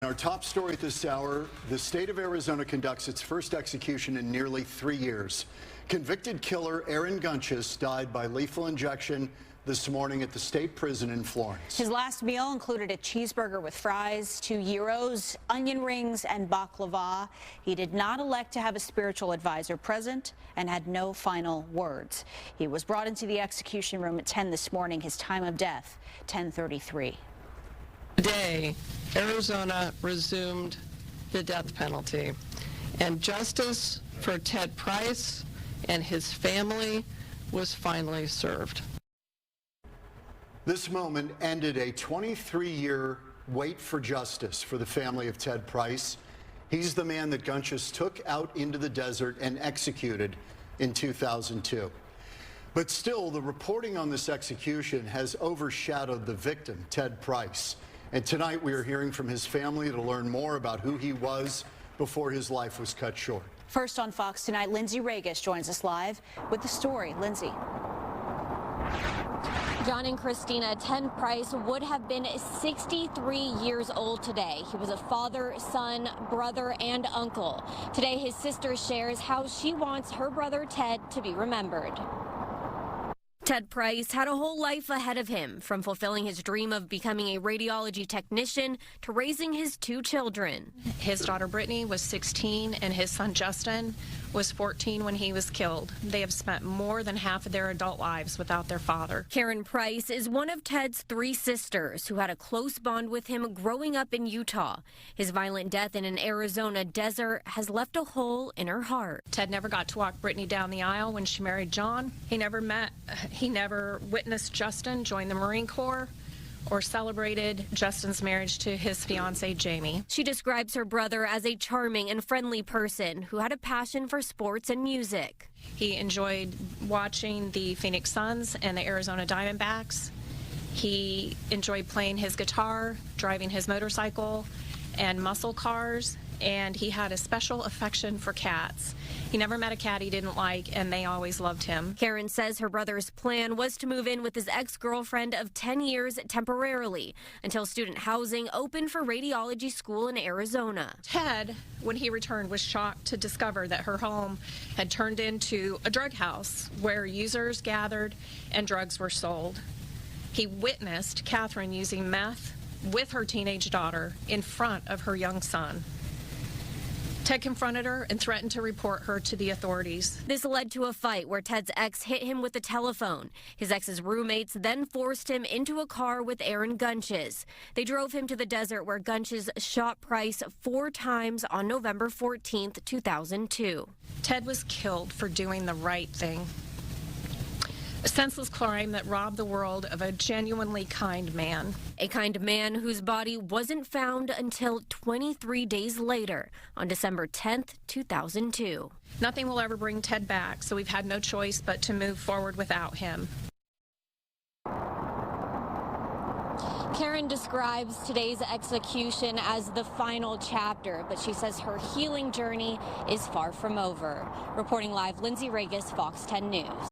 Our top story at this hour, the state of Arizona conducts its first execution in nearly 3 years. Convicted killer Aaron Gunches died by lethal injection this morning at the state prison in Florence. His last meal included a cheeseburger with fries, 2 gyros, onion rings, and baklava. He did not elect to have a spiritual advisor present and had no final words. He was brought into the execution room at 10 this morning. His time of death, 10:33. Today, Arizona resumed the death penalty, and justice for Ted Price and his family was finally served. This moment ended a 23-year wait for justice for the family of Ted Price. He's the man that Gunches took out into the desert and executed in 2002. But still, the reporting on this execution has overshadowed the victim, Ted Price. And tonight we are hearing from his family to learn more about who he was before his life was cut short. First on Fox Tonight, Lindsay Regis joins us live with the story. Lindsay. John and Christina, Ted Price would have been 63 years old today. He was a father, son, brother, and uncle. Today, his sister shares how she wants her brother Ted to be remembered. Ted Price had a whole life ahead of him, from fulfilling his dream of becoming a radiology technician to raising his 2 children. His daughter Brittney was 16 and his son Justin was 14 when he was killed. They have spent more than half of their adult lives without their father. Karen Price is one of Ted's 3 sisters who had a close bond with him growing up in Utah. His violent death in an Arizona desert has left a hole in her heart. Ted never got to walk Brittney down the aisle when she married John. He never witnessed Justin join the Marine Corps or celebrated Justin's marriage to his fiancée, Jamie. She describes her brother as a charming and friendly person who had a passion for sports and music. He enjoyed watching the Phoenix Suns and the Arizona Diamondbacks. He enjoyed playing his guitar, driving his motorcycle and muscle cars, and he had a special affection for cats. He never met a cat he didn't like, and they always loved him. Karen says her brother's plan was to move in with his ex-girlfriend of 10 years temporarily until student housing opened for radiology school in Arizona. Ted, when he returned, was shocked to discover that her home had turned into a drug house where users gathered and drugs were sold. He witnessed Catherine using meth with her teenage daughter in front of her young son. Ted confronted her and threatened to report her to the authorities. This led to a fight where Ted's ex hit him with a telephone. His ex's roommates then forced him into a car with Aaron Gunches. They drove him to the desert where Gunches shot Price 4 times on November 14th, 2002. Ted was killed for doing the right thing. A senseless crime that robbed the world of a genuinely kind man. A kind man whose body wasn't found until 23 days later, on December 10th, 2002. Nothing will ever bring Ted back, so we've had no choice but to move forward without him. Karen describes today's execution as the final chapter, but she says her healing journey is far from over. Reporting live, Lindsay Regis, Fox 10 News.